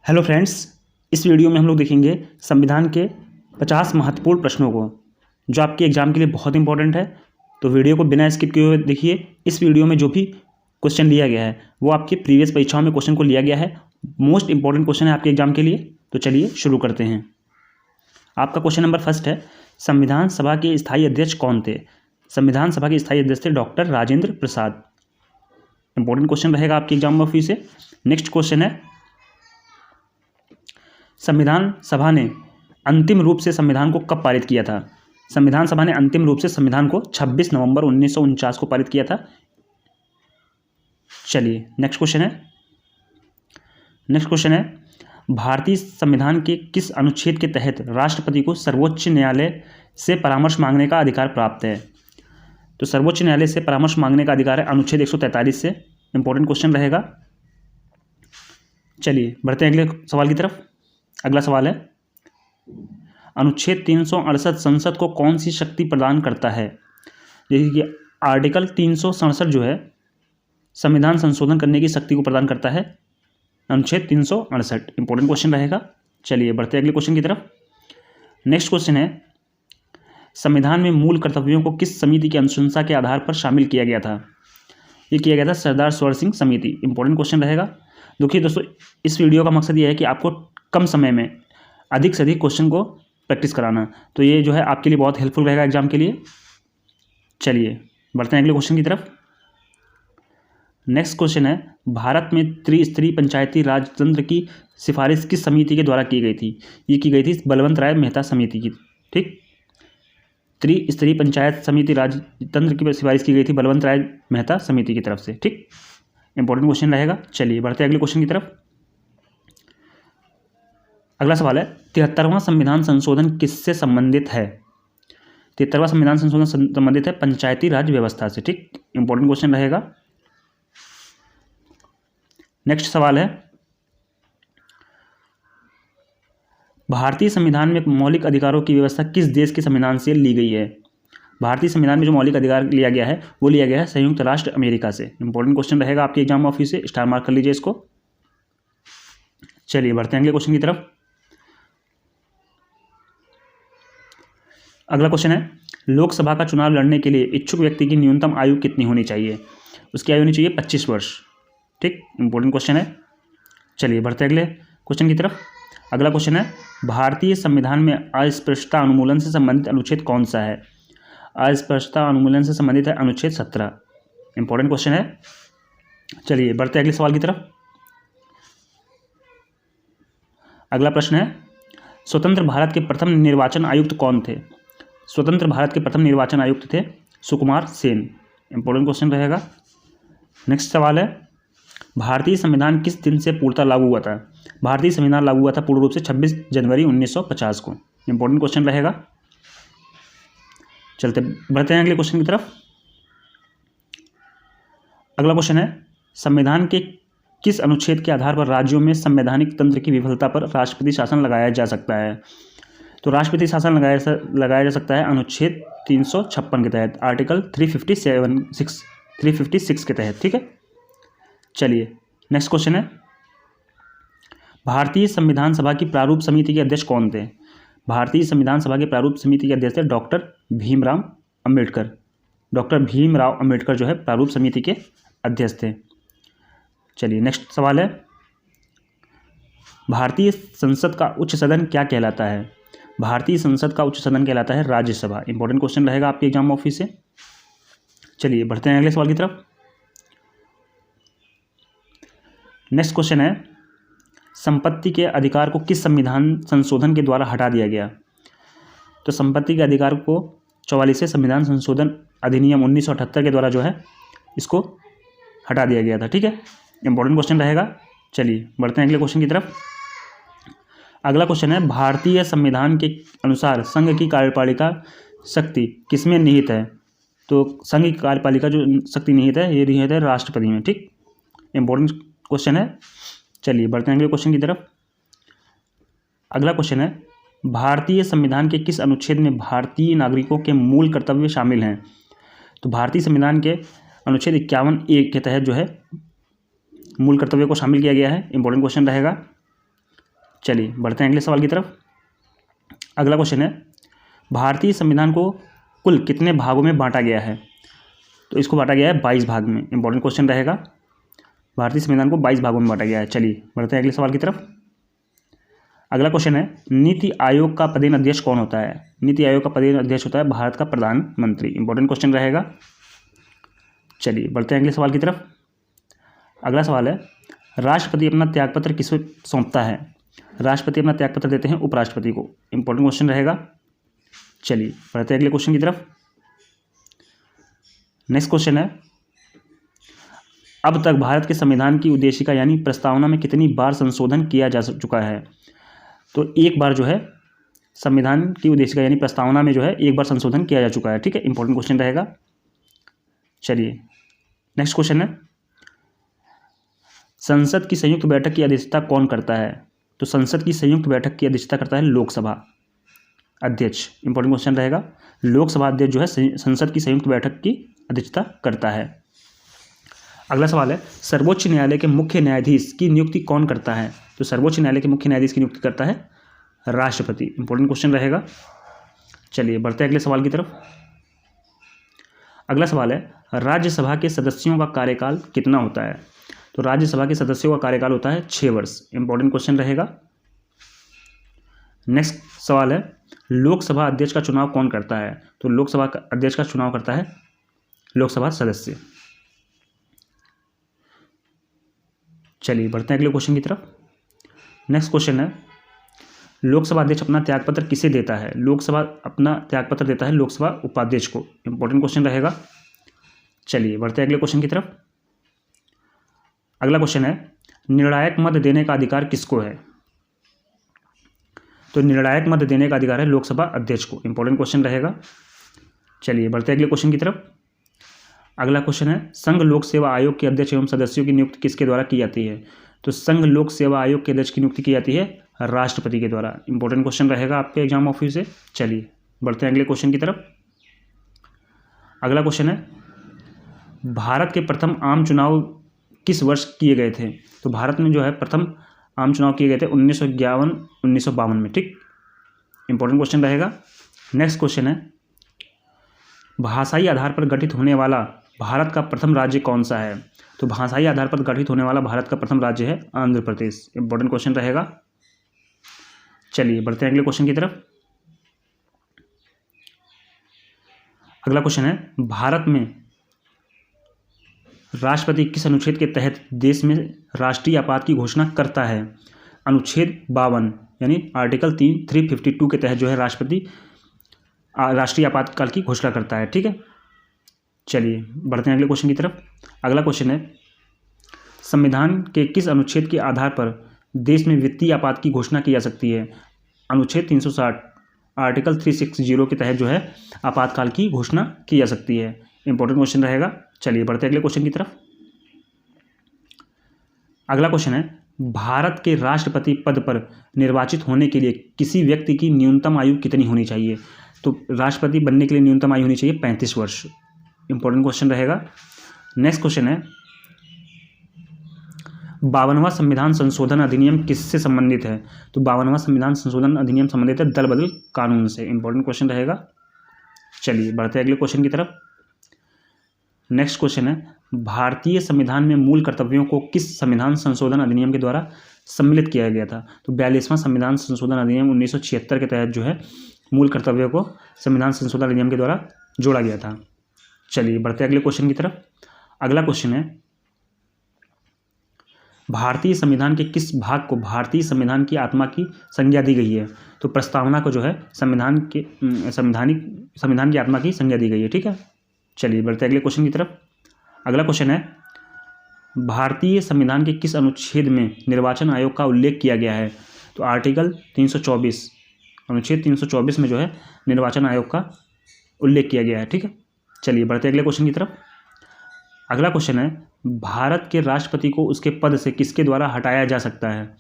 Hello friends, इस video में हम लोग देखेंगे संविधान के 50 महत्वपूर्ण प्रश्नों को, जो आपके एग्जाम के लिए बहुत इंपॉर्टेंट है। तो वीडियो को बिना स्किप किए हुए देखिए। इस वीडियो में जो भी क्वेश्चन लिया गया है वो आपके प्रीवियस परीक्षाओं में क्वेश्चन को लिया गया है। मोस्ट इंपॉर्टेंट क्वेश्चन है आपके एग्जाम के लिए। तो चलिए शुरू करते हैं। आपका क्वेश्चन नंबर फर्स्ट है, संविधान सभा के स्थायी अध्यक्ष कौन थे? संविधान सभा के स्थायी अध्यक्ष थे doctor Rajendra Prasad. Important question रहेगा आपके एग्जाम में फिर से। नेक्स्ट क्वेश्चन है, संविधान सभा ने अंतिम रूप से संविधान को कब पारित किया था? संविधान सभा ने अंतिम रूप से संविधान को 26 नवंबर 1949 को पारित किया था। चलिए नेक्स्ट क्वेश्चन है, भारतीय संविधान के किस अनुच्छेद के तहत राष्ट्रपति को सर्वोच्च न्यायालय से परामर्श मांगने का अधिकार प्राप्त है? तो सर्वोच्च न्यायालय से परामर्श मांगने का अधिकार है अनुच्छेद 143 से। इंपॉर्टेंट क्वेश्चन रहेगा। चलिए बढ़ते हैं अगले सवाल की तरफ। अगला सवाल है, अनुच्छेद 368 संसद को कौन सी शक्ति प्रदान करता है? देखिए आर्टिकल 367 जो है संविधान संशोधन करने की शक्ति को प्रदान करता है, अनुच्छेद 368। इंपॉर्टेंट क्वेश्चन रहेगा। चलिए बढ़ते हैं अगले क्वेश्चन की तरफ। नेक्स्ट क्वेश्चन है, संविधान में मूल कर्तव्यों को किस समिति की अनुशंसा के आधार पर शामिल किया गया था? ये किया गया था सरदार सरोवर सिंह समिति। इंपॉर्टेंट क्वेश्चन रहेगा। देखिए दोस्तों, इस वीडियो का मकसद ये है कि आपको कम समय में अधिक से अधिक क्वेश्चन को प्रैक्टिस कराना, तो ये जो है आपके लिए बहुत हेल्पफुल रहेगा एग्जाम के लिए। चलिए बढ़ते हैं अगले क्वेश्चन की तरफ। नेक्स्ट क्वेश्चन है, भारत में त्रिस्तरीय पंचायती राज तंत्र की सिफारिश किस समिति के द्वारा की गई थी? ये की गई थी बलवंत राय मेहता समिति की। ठीक, त्रिस्तरीय पंचायत समिति राज तंत्र की सिफारिश की गई थी बलवंत राय मेहता समिति की तरफ से। ठीक, इंपॉर्टेंट क्वेश्चन रहेगा। चलिए बढ़ते हैं अगले क्वेश्चन की तरफ। अगला सवाल है, 73वां संविधान संशोधन किससे संबंधित है? 73वां संविधान संशोधन संबंधित है पंचायती राज व्यवस्था से। ठीक, इंपॉर्टेंट क्वेश्चन रहेगा। नेक्स्ट सवाल है, भारतीय संविधान में मौलिक अधिकारों की व्यवस्था किस देश के संविधान से ली गई है? भारतीय संविधान में जो मौलिक अधिकार लिया गया है वो लिया गया है संयुक्त राष्ट्र अमेरिका से। इंपॉर्टेंट क्वेश्चन रहेगा आपके एग्जाम में, ऑफिस से स्टार मार्क कर लीजिए इसको। चलिए बढ़ते हैं अगले क्वेश्चन की तरफ। अगला क्वेश्चन है, लोकसभा का चुनाव लड़ने के लिए इच्छुक व्यक्ति की न्यूनतम आयु कितनी होनी चाहिए? उसकी आयु होनी चाहिए 25 वर्ष। ठीक, इंपॉर्टेंट क्वेश्चन है। चलिए बढ़ते हैं अगले क्वेश्चन की तरफ। अगला क्वेश्चन है, भारतीय संविधान में अस्पृश्यता उन्मूलन से संबंधित अनुच्छेद कौन सा है? अस्पृश्यता उन्मूलन से संबंधित है अनुच्छेद 17। इंपॉर्टेंट क्वेश्चन है। चलिए बढ़ते हैं अगले सवाल की तरफ। अगला प्रश्न है, स्वतंत्र भारत के प्रथम निर्वाचन आयुक्त कौन थे? स्वतंत्र भारत के प्रथम निर्वाचन आयुक्त थे सुकुमार सेन। इंपॉर्टेंट क्वेश्चन रहेगा। नेक्स्ट सवाल है, भारतीय संविधान किस दिन से पूर्णतः लागू हुआ था? भारतीय संविधान लागू हुआ था पूर्ण रूप से 26 जनवरी 1950 को। इंपॉर्टेंट क्वेश्चन रहेगा। चलते बढ़ते हैं अगले क्वेश्चन की तरफ। अगला क्वेश्चन है, संविधान के किस अनुच्छेद के आधार पर राज्यों में संवैधानिक तंत्र की विफलता पर राष्ट्रपति शासन लगाया जा सकता है? तो राष्ट्रपति शासन लगाया जा सकता है अनुच्छेद 356 के तहत, आर्टिकल 356 के तहत। ठीक है, चलिए नेक्स्ट क्वेश्चन है, भारतीय संविधान सभा की प्रारूप समिति के अध्यक्ष कौन थे? भारतीय संविधान सभा के प्रारूप समिति के अध्यक्ष थे डॉक्टर भीमराव अंबेडकर। डॉक्टर भीमराव अंबेडकर जो है प्रारूप समिति के अध्यक्ष थे। चलिए नेक्स्ट सवाल है, भारतीय संसद का उच्च सदन क्या कहलाता है? भारतीय संसद का उच्च सदन कहलाता है राज्यसभा। इंपॉर्टेंट क्वेश्चन रहेगा आपके एग्जाम ऑफिस से। चलिए बढ़ते हैं अगले सवाल की तरफ। नेक्स्ट क्वेश्चन है, संपत्ति के अधिकार को किस संविधान संशोधन के द्वारा हटा दिया गया? तो संपत्ति के अधिकार को 44वें संविधान संशोधन अधिनियम 1978 के द्वारा जो है इसको हटा दिया गया था। ठीक है, इंपॉर्टेंट क्वेश्चन रहेगा। चलिए बढ़ते हैं अगले क्वेश्चन की तरफ। अगला क्वेश्चन है, भारतीय संविधान के अनुसार संघ की कार्यपालिका शक्ति किसमें निहित है? तो संघ की कार्यपालिका जो शक्ति निहित है ये निहित है राष्ट्रपति में। ठीक, इंपॉर्टेंट क्वेश्चन है। चलिए बढ़ते हैं अगले क्वेश्चन की तरफ। अगला क्वेश्चन है, भारतीय संविधान के किस अनुच्छेद में भारतीय नागरिकों के मूल कर्तव्य शामिल हैं? तो भारतीय संविधान के अनुच्छेद 51A के तहत जो है मूल कर्तव्य को शामिल किया गया है। इंपॉर्टेंट क्वेश्चन रहेगा। चलिए बढ़ते हैं अगले सवाल की तरफ। अगला क्वेश्चन है, भारतीय संविधान को कुल कितने भागों में बांटा गया है? तो इसको बांटा गया है 22 भाग में। इंपॉर्टेंट क्वेश्चन रहेगा, भारतीय संविधान को 22 भागों में बांटा गया है। चलिए बढ़ते हैं अगले सवाल की तरफ। अगला क्वेश्चन है, नीति आयोग का पदेन अध्यक्ष कौन होता है? नीति आयोग का पदेन अध्यक्ष होता है भारत का प्रधानमंत्री। इंपॉर्टेंट क्वेश्चन रहेगा। चलिए बढ़ते हैं अगले सवाल की तरफ। अगला सवाल है, राष्ट्रपति अपना त्यागपत्र किसे सौंपता है? राष्ट्रपति अपना त्यागपत्र देते हैं उपराष्ट्रपति को। इंपॉर्टेंट क्वेश्चन रहेगा। चलिए बढ़ते हैं अगले क्वेश्चन की तरफ। नेक्स्ट क्वेश्चन है, अब तक भारत के संविधान की उद्देशिका यानी प्रस्तावना में कितनी बार संशोधन किया जा चुका है? तो एक बार जो है संविधान की उद्देशिका यानी प्रस्तावना में जो है एक बार संशोधन किया जा चुका है। ठीक है, इंपॉर्टेंट क्वेश्चन रहेगा। चलिए नेक्स्ट क्वेश्चन है, संसद की संयुक्त बैठक की अध्यक्षता कौन करता है? तो संसद की संयुक्त बैठक की अध्यक्षता करता है लोकसभा अध्यक्ष। इंपॉर्टेंट क्वेश्चन रहेगा। लोकसभा अध्यक्ष जो है संसद की संयुक्त बैठक की अध्यक्षता करता है। अगला सवाल है, सर्वोच्च न्यायालय के मुख्य न्यायाधीश की नियुक्ति कौन करता है? तो सर्वोच्च न्यायालय के मुख्य न्यायाधीश की नियुक्ति करता है राष्ट्रपति। इंपॉर्टेंट क्वेश्चन रहेगा। चलिए बढ़ते हैं अगले सवाल की तरफ। अगला सवाल है, राज्यसभा के सदस्यों का कार्यकाल कितना होता है? तो राज्यसभा के सदस्यों का कार्यकाल होता है 6 वर्ष। इंपॉर्टेंट क्वेश्चन रहेगा। नेक्स्ट सवाल है, लोकसभा अध्यक्ष का चुनाव कौन करता है? तो लोकसभा अध्यक्ष का चुनाव करता है लोकसभा सदस्य। चलिए बढ़ते हैं अगले क्वेश्चन की तरफ। नेक्स्ट क्वेश्चन है, लोकसभा अध्यक्ष अपना त्यागपत्र किसे देता है? लोकसभा अपना त्यागपत्र देता है लोकसभा उपाध्यक्ष को। इंपॉर्टेंट क्वेश्चन रहेगा। चलिए बढ़ते हैं अगले क्वेश्चन की तरफ। अगला क्वेश्चन है, निर्णायक मत देने का अधिकार किसको है? तो निर्णायक मत देने का अधिकार है लोकसभा अध्यक्ष को। इंपॉर्टेंट क्वेश्चन रहेगा। चलिए बढ़ते हैं अगले क्वेश्चन की तरफ। अगला क्वेश्चन है, संघ लोक सेवा आयोग के अध्यक्ष एवं सदस्यों की नियुक्ति किसके द्वारा की जाती है? तो संघ लोक सेवा आयोग के अध्यक्ष की नियुक्ति की जाती है राष्ट्रपति के द्वारा। इंपॉर्टेंट क्वेश्चन रहेगा आपके एग्जाम ऑफिस से। चलिए बढ़ते हैं अगले क्वेश्चन की तरफ। अगला क्वेश्चन है, भारत के प्रथम आम चुनाव किस वर्ष किए गए थे? तो भारत में जो है प्रथम आम चुनाव किए गए थे 1951-1952 में। ठीक, इंपॉर्टेंट क्वेश्चन रहेगा। नेक्स्ट क्वेश्चन है, भाषाई आधार पर गठित होने वाला भारत का प्रथम राज्य कौन सा है? तो भाषाई आधार पर गठित होने वाला भारत का प्रथम राज्य है आंध्र प्रदेश। इंपॉर्टेंट क्वेश्चन रहेगा। चलिए बढ़ते हैं अगले क्वेश्चन की तरफ। अगला क्वेश्चन है, भारत में राष्ट्रपति किस अनुच्छेद के तहत देश में राष्ट्रीय आपात की घोषणा करता है? अनुच्छेद 52 यानी आर्टिकल 352 के तहत जो है राष्ट्रपति राष्ट्रीय आपातकाल की घोषणा करता है। ठीक है, चलिए बढ़ते हैं अगले क्वेश्चन की तरफ। अगला क्वेश्चन है, संविधान के किस अनुच्छेद के आधार पर देश में वित्तीय आपात की घोषणा की जा सकती है? अनुच्छेद 360 आर्टिकल 360 के तहत जो है आपातकाल की घोषणा की जा सकती है। इंपॉर्टेंट क्वेश्चन रहेगा। चलिए बढ़ते हैं अगले क्वेश्चन की तरफ। अगला क्वेश्चन है, भारत के राष्ट्रपति पद पर निर्वाचित होने के लिए किसी व्यक्ति की न्यूनतम आयु कितनी होनी चाहिए? तो राष्ट्रपति बनने के लिए न्यूनतम आयु होनी चाहिए 35 वर्ष। इंपॉर्टेंट क्वेश्चन रहेगा। नेक्स्ट क्वेश्चन है, 52वां संविधान संशोधन अधिनियम किससे संबंधित है? तो 52वां संविधान संशोधन अधिनियम संबंधित है दल बदल कानून से। इंपॉर्टेंट क्वेश्चन रहेगा। चलिए बढ़ते हैं अगले क्वेश्चन की तरफ। नेक्स्ट क्वेश्चन है, भारतीय संविधान में मूल कर्तव्यों को किस संविधान संशोधन अधिनियम के द्वारा सम्मिलित किया गया था? तो 42वां संविधान संशोधन अधिनियम 1976 के तहत जो है मूल कर्तव्यों को संविधान संशोधन अधिनियम के द्वारा जोड़ा गया था। चलिए बढ़ते हैं अगले क्वेश्चन की तरफ। अगला क्वेश्चन है, भारतीय संविधान के किस भाग को भारतीय संविधान की आत्मा की संज्ञा दी गई है? तो प्रस्तावना को जो है संविधान की आत्मा की संज्ञा दी गई है। ठीक है, चलिए बढ़ते हैं अगले क्वेश्चन की तरफ। अगला क्वेश्चन है, भारतीय संविधान के किस अनुच्छेद में निर्वाचन आयोग का उल्लेख किया गया है? तो आर्टिकल 324 अनुच्छेद 324 में जो है निर्वाचन आयोग का उल्लेख किया गया है। ठीक है, चलिए बढ़ते हैं अगले क्वेश्चन की तरफ। अगला क्वेश्चन है, भारत के राष्ट्रपति को उसके पद से किसके द्वारा हटाया जा सकता है?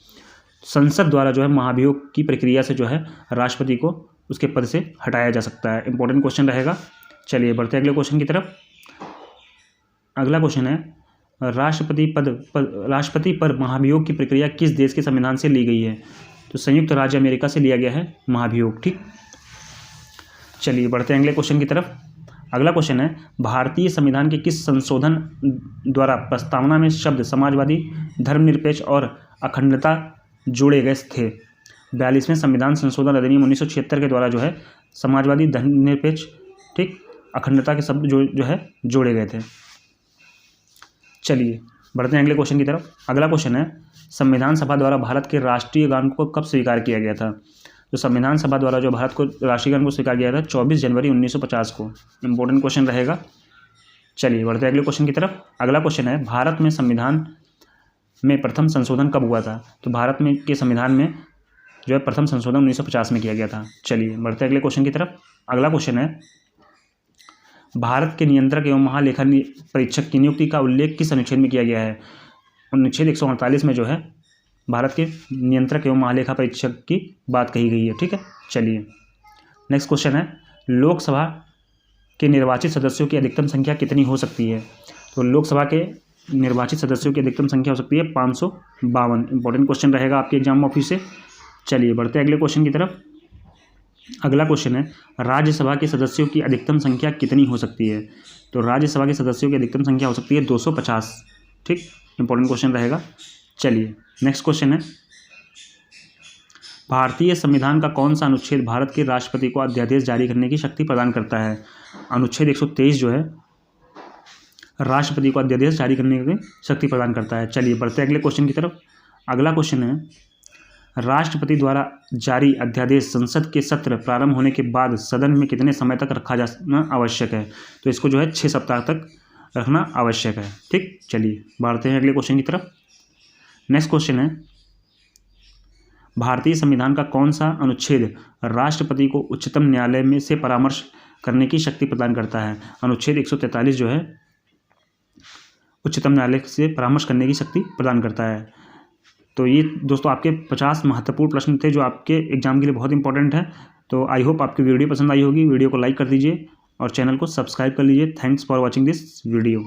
संसद द्वारा जो है महाभियोग की प्रक्रिया से जो है राष्ट्रपति को उसके पद से हटाया जा सकता है। इंपॉर्टेंट क्वेश्चन रहेगा। चलिए बढ़ते हैं अगले क्वेश्चन की तरफ। अगला क्वेश्चन है, राष्ट्रपति पर महाभियोग की प्रक्रिया किस देश के संविधान से ली गई है? तो संयुक्त राज्य अमेरिका से लिया गया है महाभियोग। ठीक, चलिए बढ़ते हैं अगले क्वेश्चन की तरफ। अगला क्वेश्चन है, भारतीय संविधान के किस संशोधन द्वारा प्रस्तावना में शब्द समाजवादी, धर्मनिरपेक्ष और अखंडता जोड़े गए थे? 42वें संविधान संशोधन अधिनियम 1976 के द्वारा जो है समाजवादी, धर्मनिरपेक्ष, ठीक, अखंडता के शब्द जो है जोड़े गए थे। चलिए बढ़ते हैं अगले क्वेश्चन की तरफ। अगला क्वेश्चन है, संविधान सभा द्वारा भारत के राष्ट्रीय गान को कब स्वीकार किया गया था? तो संविधान सभा द्वारा जो भारत को राष्ट्रीय गान को स्वीकार किया था 24 जनवरी 1950 को। इंपॉर्टेंट क्वेश्चन रहेगा। चलिए बढ़ते हैं अगले क्वेश्चन की तरफ। अगला क्वेश्चन है, भारत में संविधान में प्रथम संशोधन कब हुआ था? तो भारत में के संविधान में जो है प्रथम संशोधन 1950 में किया गया था। चलिए बढ़ते हैं अगले क्वेश्चन की तरफ। अगला क्वेश्चन है, भारत के नियंत्रक एवं महालेखा परीक्षक की नियुक्ति का उल्लेख किस अनुच्छेद में किया गया है? अनुच्छेद 148 में जो है भारत के नियंत्रक एवं महालेखा परीक्षक की बात कही गई है। ठीक है, चलिए नेक्स्ट क्वेश्चन है, लोकसभा के निर्वाचित सदस्यों की अधिकतम संख्या कितनी हो सकती है? तो लोकसभा के निर्वाचित सदस्यों की अधिकतम संख्या हो सकती है 552। इंपॉर्टेंट क्वेश्चन रहेगा आपके एग्जाम ऑफिस से। चलिए बढ़ते हैं अगले क्वेश्चन की तरफ। अगला क्वेश्चन है, राज्यसभा के सदस्यों की अधिकतम संख्या कितनी हो सकती है? तो राज्यसभा के सदस्यों की अधिकतम संख्या हो सकती है 250। ठीक, इंपॉर्टेंट क्वेश्चन रहेगा। चलिए नेक्स्ट क्वेश्चन है, भारतीय संविधान का कौन सा अनुच्छेद भारत के राष्ट्रपति को अध्यादेश जारी करने की शक्ति प्रदान करता है? अनुच्छेद 123 जो है राष्ट्रपति को अध्यादेश जारी करने की शक्ति प्रदान करता है। चलिए बढ़ते हैं अगले क्वेश्चन की तरफ। अगला क्वेश्चन है, राष्ट्रपति द्वारा जारी अध्यादेश संसद के सत्र प्रारंभ होने के बाद सदन में कितने समय तक रखा जाना आवश्यक है? तो इसको जो है 6 सप्ताह तक रखना आवश्यक है। ठीक, चलिए बढ़ते हैं अगले क्वेश्चन की तरफ। नेक्स्ट क्वेश्चन है, भारतीय संविधान का कौन सा अनुच्छेद राष्ट्रपति को उच्चतम न्यायालय में से परामर्श करने की शक्ति प्रदान करता है? अनुच्छेद 143 जो है उच्चतम न्यायालय से परामर्श करने की शक्ति प्रदान करता है। तो ये दोस्तों आपके 50 महत्वपूर्ण प्रश्न थे जो आपके एग्जाम के लिए बहुत इंपॉर्टेंट है। तो आई होप आपकी वीडियो पसंद आई होगी। वीडियो को लाइक कर दीजिए और चैनल को सब्सक्राइब कर लीजिए। Thanks for watching this video.